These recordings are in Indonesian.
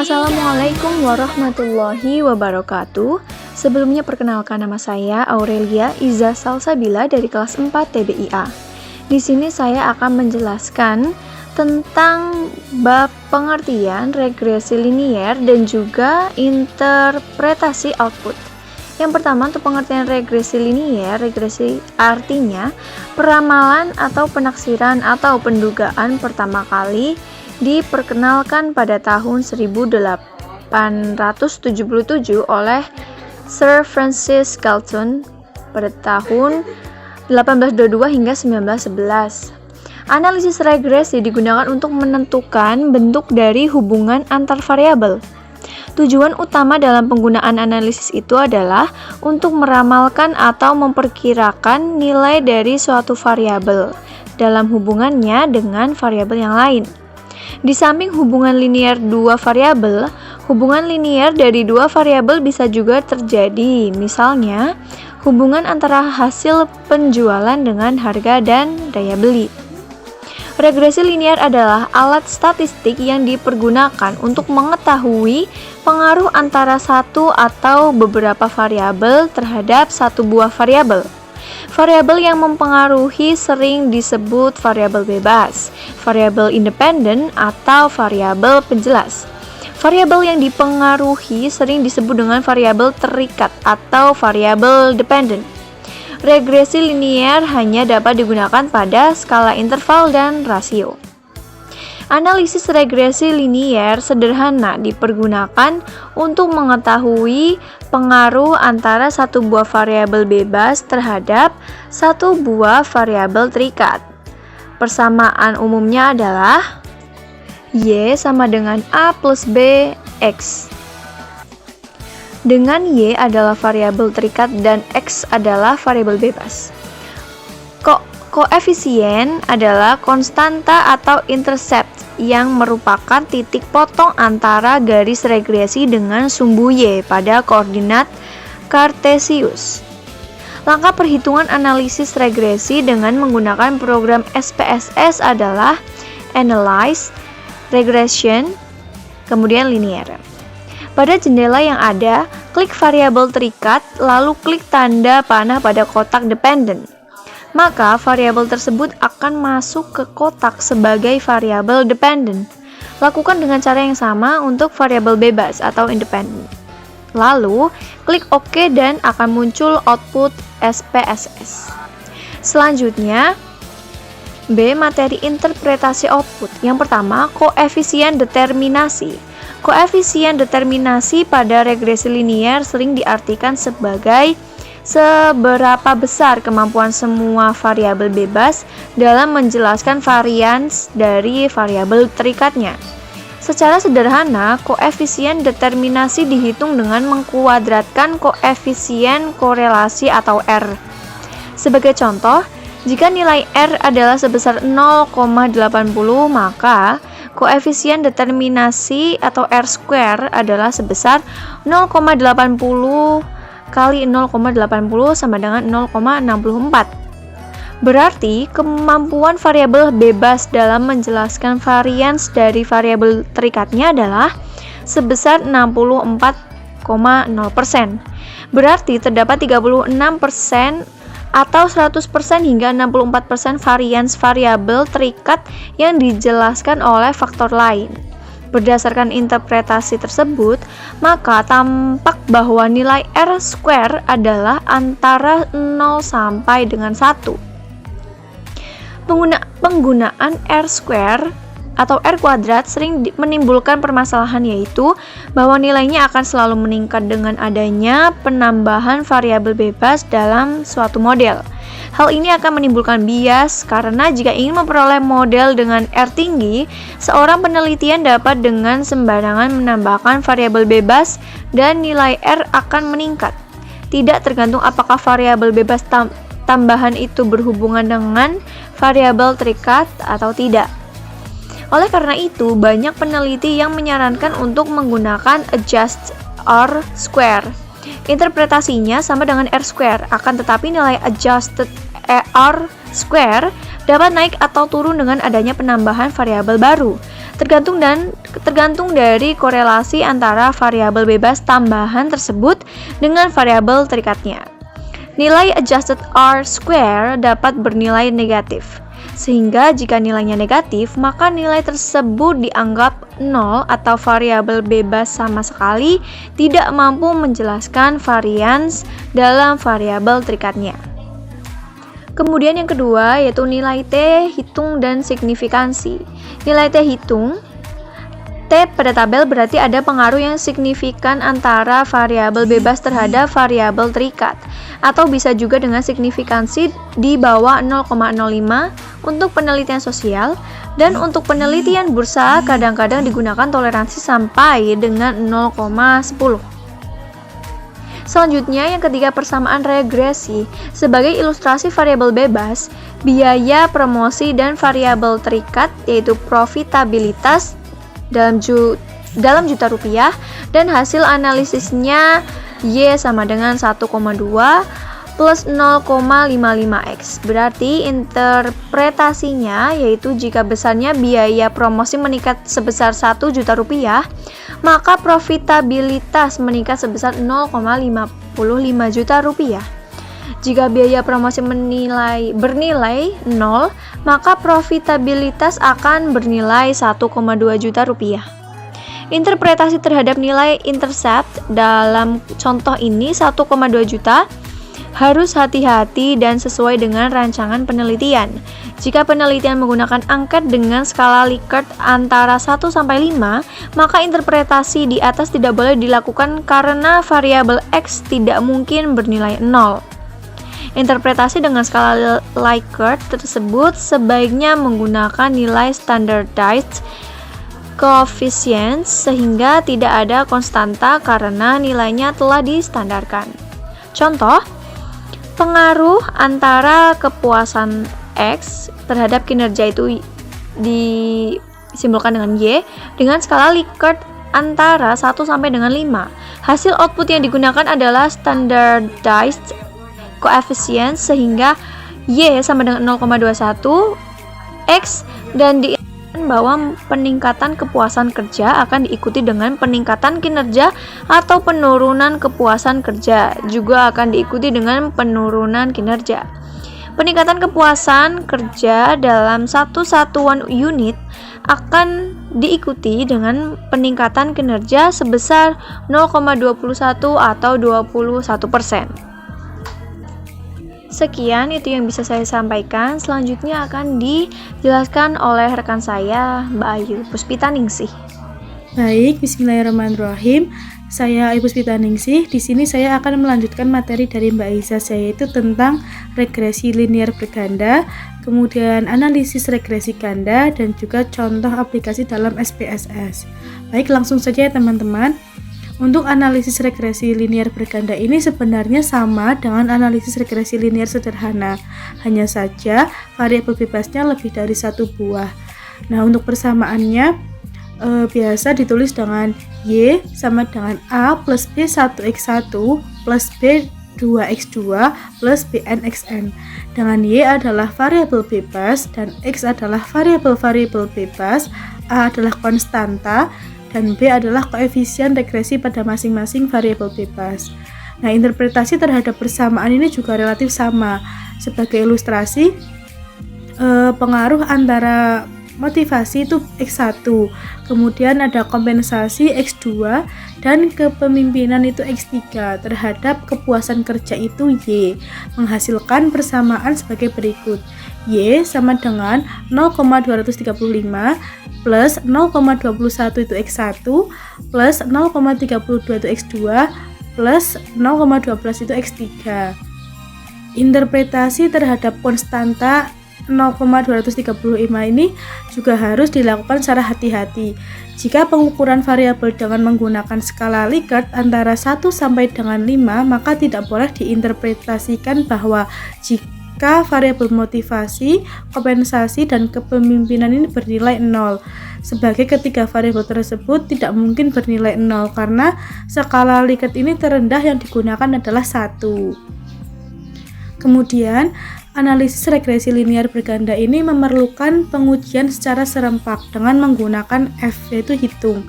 Assalamualaikum warahmatullahi wabarakatuh. Sebelumnya perkenalkan, nama saya Aurelia Iza Salsabila dari kelas 4 TBIA. Di sini saya akan menjelaskan tentang bab pengertian regresi linier dan juga interpretasi output. Yang pertama, untuk pengertian regresi linier, regresi artinya peramalan atau penaksiran atau pendugaan pertama kali diperkenalkan pada tahun 1877 oleh Sir Francis Galton pada tahun 1822 hingga 1911. Analisis regresi digunakan untuk menentukan bentuk dari hubungan antar variabel. Tujuan utama dalam penggunaan analisis itu adalah untuk meramalkan atau memperkirakan nilai dari suatu variabel dalam hubungannya dengan variabel yang lain. Di samping hubungan linier dua variabel, hubungan linier dari dua variabel bisa juga terjadi. Misalnya, hubungan antara hasil penjualan dengan harga dan daya beli. Regresi linier adalah alat statistik yang dipergunakan untuk mengetahui pengaruh antara satu atau beberapa variabel terhadap satu buah variabel. Variabel yang mempengaruhi sering disebut variabel bebas, variabel independen, atau variabel penjelas. Variabel yang dipengaruhi sering disebut dengan variabel terikat atau variabel dependent. Regresi linier hanya dapat digunakan pada skala interval dan rasio. Analisis regresi linier sederhana dipergunakan untuk mengetahui pengaruh antara satu buah variabel bebas terhadap satu buah variabel terikat. Persamaan umumnya adalah Y sama dengan A plus B X. Dengan Y adalah variabel terikat dan X adalah variabel bebas. Koefisien adalah konstanta atau intercept yang merupakan titik potong antara garis regresi dengan sumbu Y pada koordinat Kartesius. Langkah perhitungan analisis regresi dengan menggunakan program SPSS adalah Analyze, Regression, kemudian Linear. Pada jendela yang ada, klik variabel terikat, lalu klik tanda panah pada kotak dependent. Maka variabel tersebut akan masuk ke kotak sebagai variabel dependent. Lakukan dengan cara yang sama untuk variabel bebas atau independent. Lalu, klik OK dan akan muncul output SPSS. Selanjutnya, B. Materi interpretasi output. Yang pertama, koefisien determinasi. Koefisien determinasi pada regresi linier sering diartikan sebagai seberapa besar kemampuan semua variabel bebas dalam menjelaskan varians dari variabel terikatnya. Secara sederhana, koefisien determinasi dihitung dengan mengkuadratkan koefisien korelasi atau R. Sebagai contoh, jika nilai R adalah sebesar 0,80, maka koefisien determinasi atau R square adalah sebesar 0,80 kali 0,80 sama dengan 0,64. Berarti kemampuan variabel bebas dalam menjelaskan varians dari variabel terikatnya adalah sebesar 64,0%. Berarti terdapat 36% atau 100% hingga 64% varians variabel terikat yang dijelaskan oleh faktor lain. Berdasarkan interpretasi tersebut, maka tampak bahwa nilai R square adalah antara 0 sampai dengan 1. Penggunaan R square atau R kuadrat sering menimbulkan permasalahan, yaitu bahwa nilainya akan selalu meningkat dengan adanya penambahan variabel bebas dalam suatu model. Hal ini akan menimbulkan bias karena jika ingin memperoleh model dengan R tinggi, seorang penelitian dapat dengan sembarangan menambahkan variabel bebas dan nilai R akan meningkat. Tidak tergantung apakah variabel bebas tambahan itu berhubungan dengan variabel terikat atau tidak. Oleh karena itu, banyak peneliti yang menyarankan untuk menggunakan adjust R square. Interpretasinya sama dengan R square, akan tetapi nilai adjusted R square dapat naik atau turun dengan adanya penambahan variabel baru. tergantung dari korelasi antara variabel bebas tambahan tersebut dengan variabel terikatnya. Nilai adjusted R-square dapat bernilai negatif, sehingga jika nilainya negatif, maka nilai tersebut dianggap nol atau variabel bebas sama sekali tidak mampu menjelaskan varians dalam variabel terikatnya. Kemudian yang kedua yaitu nilai T hitung dan signifikansi. Nilai T hitung, T pada tabel berarti ada pengaruh yang signifikan antara variabel bebas terhadap variabel terikat, atau bisa juga dengan signifikansi di bawah 0,05 untuk penelitian sosial, dan untuk penelitian bursa kadang-kadang digunakan toleransi sampai dengan 0,10. Selanjutnya, yang ketiga, persamaan regresi. Sebagai ilustrasi variabel bebas, biaya promosi dan variabel terikat yaitu profitabilitas dalam juta rupiah dan hasil analisisnya Y sama dengan 1,2 plus 0,55X. Berarti interpretasinya yaitu jika besarnya biaya promosi meningkat sebesar 1 juta rupiah, maka profitabilitas meningkat sebesar 0,55 juta rupiah. Jika biaya promosi bernilai 0, maka profitabilitas akan bernilai 1,2 juta rupiah. Interpretasi terhadap nilai intercept dalam contoh ini 1,2 juta harus hati-hati dan sesuai dengan rancangan penelitian. Jika penelitian menggunakan angket dengan skala Likert antara 1 sampai 5, maka interpretasi di atas tidak boleh dilakukan karena variabel X tidak mungkin bernilai 0. Interpretasi dengan skala Likert tersebut sebaiknya menggunakan nilai standardized coefficients sehingga tidak ada konstanta karena nilainya telah distandarkan. Contoh, pengaruh antara kepuasan X terhadap kinerja itu disimbolkan dengan Y dengan skala Likert antara 1 sampai dengan 5. Hasil output yang digunakan adalah standardized coefficient sehingga Y sama dengan 0,21 X dan diingatkan bahwa peningkatan kepuasan kerja akan diikuti dengan peningkatan kinerja atau penurunan kepuasan kerja juga akan diikuti dengan penurunan kinerja. Peningkatan kepuasan kerja dalam satu satuan unit akan diikuti dengan peningkatan kinerja sebesar 0,21 atau 21%. Sekian itu yang bisa saya sampaikan. Selanjutnya akan dijelaskan oleh rekan saya, Mbak Ayu Puspitaningsih. Baik, bismillahirrahmanirrahim. Saya Ibu Puspitaningsih. Di sini saya akan melanjutkan materi dari Mbak Iza, yaitu tentang regresi linear berganda, kemudian analisis regresi ganda, dan juga contoh aplikasi dalam SPSS. Baik, langsung saja ya teman-teman. Untuk analisis regresi linear berganda ini sebenarnya sama dengan analisis regresi linear sederhana, hanya saja variabel bebasnya lebih dari satu buah. Nah, untuk persamaannya biasa ditulis dengan Y sama dengan A plus B1X1 plus B2X2 plus BNXN. Dengan Y adalah variabel bebas dan X adalah variabel bebas, A adalah konstanta, dan B adalah koefisien regresi pada masing-masing variabel bebas. Nah, interpretasi terhadap persamaan ini juga relatif sama. Sebagai ilustrasi, pengaruh antara motivasi itu X1, kemudian ada kompensasi X2, dan kepemimpinan itu X3 terhadap kepuasan kerja itu Y, menghasilkan persamaan sebagai berikut. Y sama dengan 0,235 plus 0,21 itu X1 plus 0,32 itu X2 plus 0,12 itu X3. Interpretasi terhadap konstanta 0,235 ini juga harus dilakukan secara hati-hati. Jika pengukuran variabel dengan menggunakan skala Likert antara 1 sampai dengan 5, maka tidak boleh diinterpretasikan bahwa jika variabel motivasi, kompensasi, dan kepemimpinan ini bernilai 0. Sebagai ketiga variabel tersebut tidak mungkin bernilai 0 karena skala Likert ini terendah yang digunakan adalah 1. Kemudian Analisis regresi linear berganda ini memerlukan pengujian secara serempak dengan menggunakan F, yaitu hitung.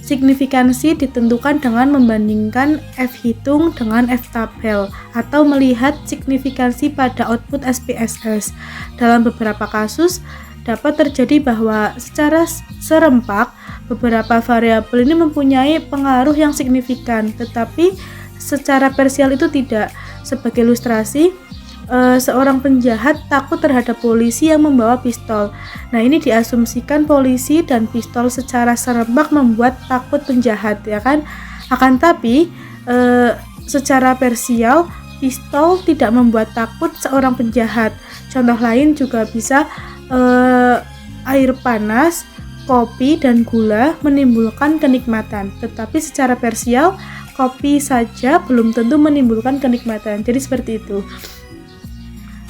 Signifikansi ditentukan dengan membandingkan F hitung dengan F tabel atau melihat signifikansi pada output SPSS. Dalam beberapa kasus, dapat terjadi bahwa secara serempak beberapa variabel ini mempunyai pengaruh yang signifikan, tetapi secara parsial itu tidak. Sebagai ilustrasi, seorang penjahat takut terhadap polisi yang membawa pistol. Nah, ini diasumsikan polisi dan pistol secara serempak membuat takut penjahat, ya kan? Akan tapi secara parsial pistol tidak membuat takut seorang penjahat. Contoh lain juga bisa air panas, kopi, dan gula menimbulkan kenikmatan. Tetapi secara parsial kopi saja belum tentu menimbulkan kenikmatan. Jadi seperti itu.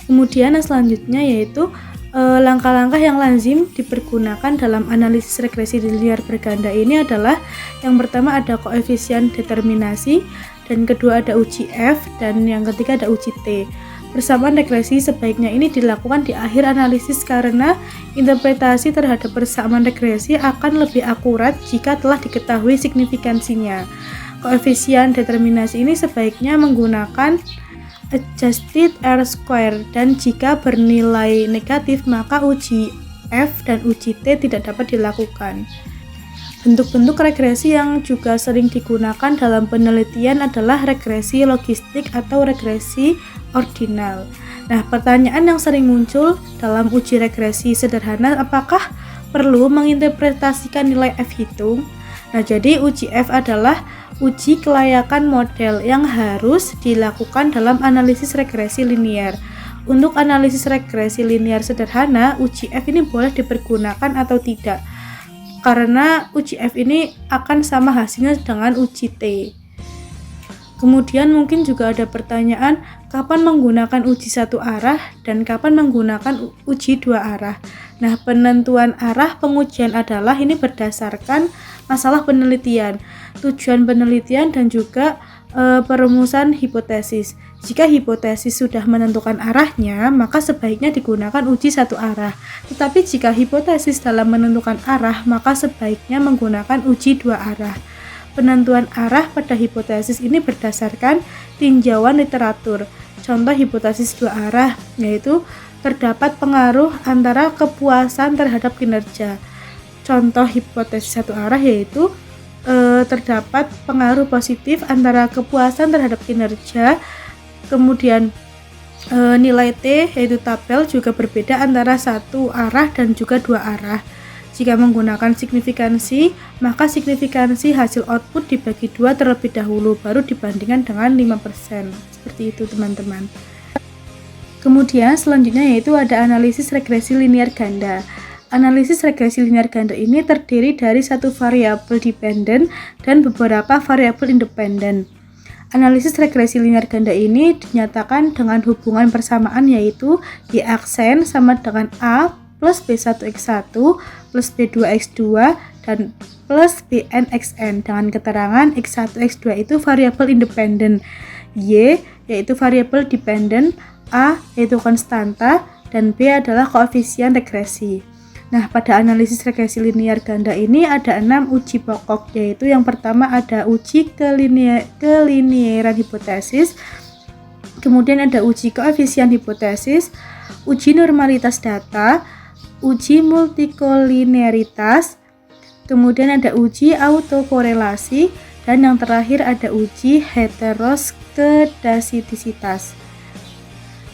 Kemudian selanjutnya yaitu langkah-langkah yang lazim dipergunakan dalam analisis regresi linear berganda ini adalah yang pertama ada koefisien determinasi, dan kedua ada uji F, dan yang ketiga ada uji T. Persamaan regresi sebaiknya ini dilakukan di akhir analisis karena interpretasi terhadap persamaan regresi akan lebih akurat jika telah diketahui signifikansinya. Koefisien determinasi ini sebaiknya menggunakan adjusted R-square, dan jika bernilai negatif maka uji F dan uji T tidak dapat dilakukan. Bentuk-bentuk regresi yang juga sering digunakan dalam penelitian adalah regresi logistik atau regresi ordinal. Nah, pertanyaan yang sering muncul dalam uji regresi sederhana, apakah perlu menginterpretasikan nilai F hitung? Nah, jadi uji F adalah uji kelayakan model yang harus dilakukan dalam analisis regresi linear. Untuk analisis regresi linear sederhana, uji F ini boleh dipergunakan atau tidak, karena uji F ini akan sama hasilnya dengan uji T. Kemudian mungkin juga ada pertanyaan, kapan menggunakan uji satu arah dan kapan menggunakan uji dua arah. Nah, penentuan arah pengujian adalah ini berdasarkan masalah penelitian, tujuan penelitian, dan juga perumusan hipotesis. Jika hipotesis sudah menentukan arahnya, maka sebaiknya digunakan uji satu arah. Tetapi jika hipotesis dalam menentukan arah, maka sebaiknya menggunakan uji dua arah. Penentuan arah pada hipotesis ini berdasarkan tinjauan literatur. Contoh hipotesis dua arah yaitu terdapat pengaruh antara kepuasan terhadap kinerja. Contoh hipotesis satu arah yaitu terdapat pengaruh positif antara kepuasan terhadap kinerja. Kemudian nilai T yaitu tabel juga berbeda antara satu arah dan juga dua arah. Jika menggunakan signifikansi, maka signifikansi hasil output dibagi dua terlebih dahulu, baru dibandingkan dengan 5%. Seperti itu teman-teman. Kemudian selanjutnya yaitu ada analisis regresi linear ganda. Analisis regresi linear ganda ini terdiri dari satu variabel dependen dan beberapa variabel independen. Analisis regresi linear ganda ini dinyatakan dengan hubungan persamaan yaitu Y aksen sama dengan A plus B1X1 plus B2X2 dan plus BNXN dengan keterangan X1, X2 itu variabel independen, Y yaitu variabel dependen, A yaitu konstanta, dan B adalah koefisien regresi. Nah, pada analisis regresi linear ganda ini ada 6 uji pokok, yaitu yang pertama ada uji kelinieran hipotesis, kemudian ada uji koefisien hipotesis, uji normalitas data, uji multikolinearitas, kemudian ada uji autokorelasi, dan yang terakhir ada uji heteroskedasitisitas.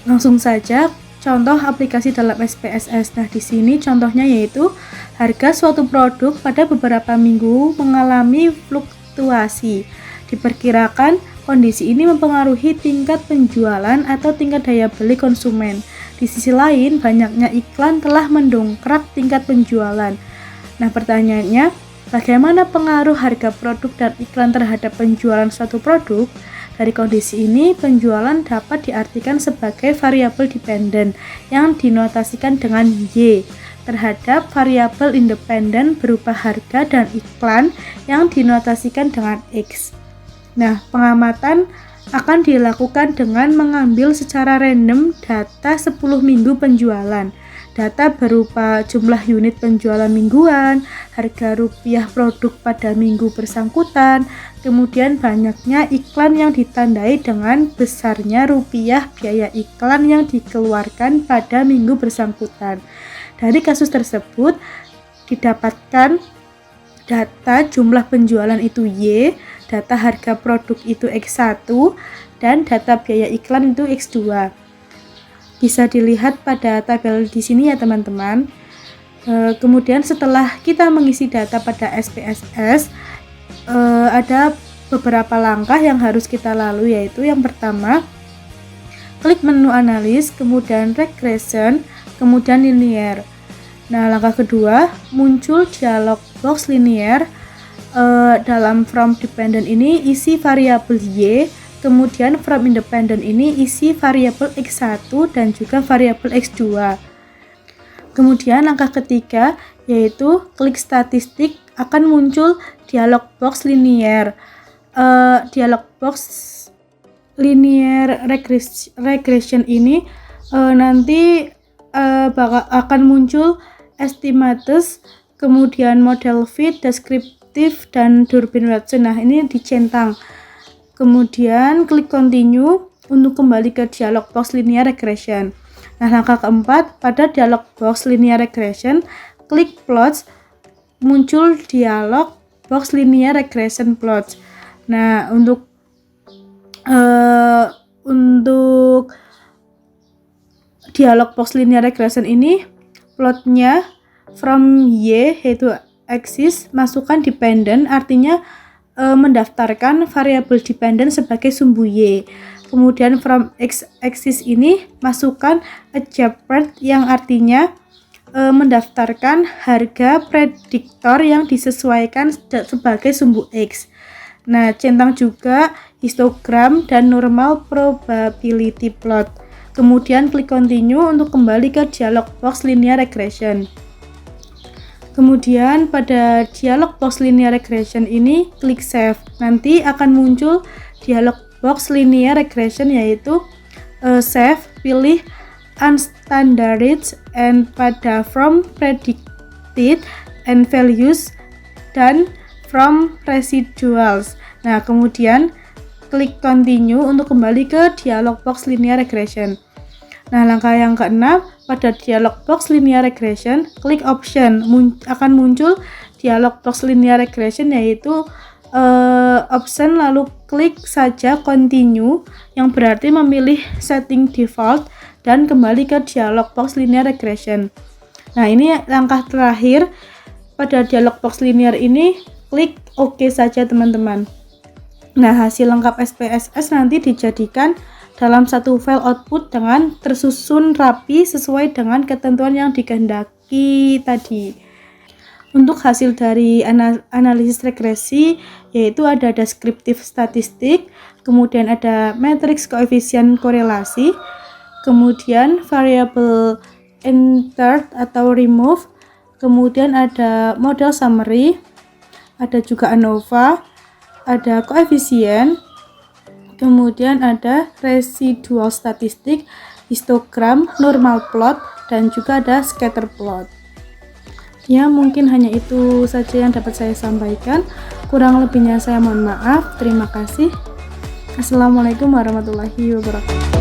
Langsung saja contoh aplikasi dalam SPSS. Nah, di sini contohnya yaitu harga suatu produk pada beberapa minggu mengalami fluktuasi. Diperkirakan kondisi ini mempengaruhi tingkat penjualan atau tingkat daya beli konsumen. Di sisi lain, banyaknya iklan telah mendongkrak tingkat penjualan. Nah, pertanyaannya, bagaimana pengaruh harga produk dan iklan terhadap penjualan suatu produk? Dari kondisi ini, penjualan dapat diartikan sebagai variabel dependen yang dinotasikan dengan Y terhadap variabel independen berupa harga dan iklan yang dinotasikan dengan X. Nah, pengamatan akan dilakukan dengan mengambil secara random data 10 minggu penjualan. Data berupa jumlah unit penjualan mingguan, harga rupiah produk pada minggu bersangkutan, kemudian banyaknya iklan yang ditandai dengan besarnya rupiah biaya iklan yang dikeluarkan pada minggu bersangkutan. Dari kasus tersebut didapatkan data jumlah penjualan itu Y, data harga produk itu X1, dan data biaya iklan itu X2. Bisa dilihat pada tabel di sini ya teman-teman. Kemudian setelah kita mengisi data pada SPSS, ada beberapa langkah yang harus kita lalui, yaitu yang pertama, klik menu analis, kemudian regression, kemudian linear. Nah, langkah kedua, muncul dialog box linear. Dalam from dependent ini isi variabel Y, kemudian from independent ini isi variabel X1 dan juga variabel X2. Kemudian langkah ketiga yaitu klik statistik, akan muncul dialog box linear. Dialog box linear regression ini nanti akan muncul estimates, kemudian model fit, deskriptif, dan Durbin Watson. Nah, ini dicentang. Kemudian klik continue untuk kembali ke dialog box linear regression. Nah, langkah keempat, pada dialog box linear regression, klik plots, muncul dialog box linear regression plots. Nah, untuk dialog box linear regression ini plotnya from Y yaitu axis, masukkan dependent, artinya mendaftarkan variabel dependent sebagai sumbu Y. Kemudian from X axis ini masukkan adjacent yang artinya mendaftarkan harga prediktor yang disesuaikan sebagai sumbu X. Nah, centang juga histogram dan normal probability plot. Kemudian klik continue untuk kembali ke dialog box linear regression. Kemudian pada dialog box linear regression ini klik save. Nanti akan muncul dialog box linear regression yaitu save, pilih unstandardized and pada from predicted and values dan from residuals. Nah, kemudian klik continue untuk kembali ke dialog box linear regression. Nah, langkah yang keenam, pada dialog box linear regression, klik option, akan muncul dialog box linear regression yaitu option, lalu klik saja continue yang berarti memilih setting default dan kembali ke dialog box linear regression. Nah, ini langkah terakhir. Pada dialog box linear ini klik OK saja teman-teman. Nah, hasil lengkap SPSS nanti dijadikan dalam satu file output dengan tersusun rapi sesuai dengan ketentuan yang dikehendaki tadi. Untuk hasil dari analisis regresi yaitu ada deskriptif statistik, kemudian ada matriks koefisien korelasi, kemudian variable entered atau remove, kemudian ada model summary, ada juga ANOVA, ada koefisien, kemudian ada residual statistik, histogram, normal plot, dan juga ada scatter plot. Ya, mungkin hanya itu saja yang dapat saya sampaikan. Kurang lebihnya saya mohon maaf. Terima kasih. Assalamualaikum warahmatullahi wabarakatuh.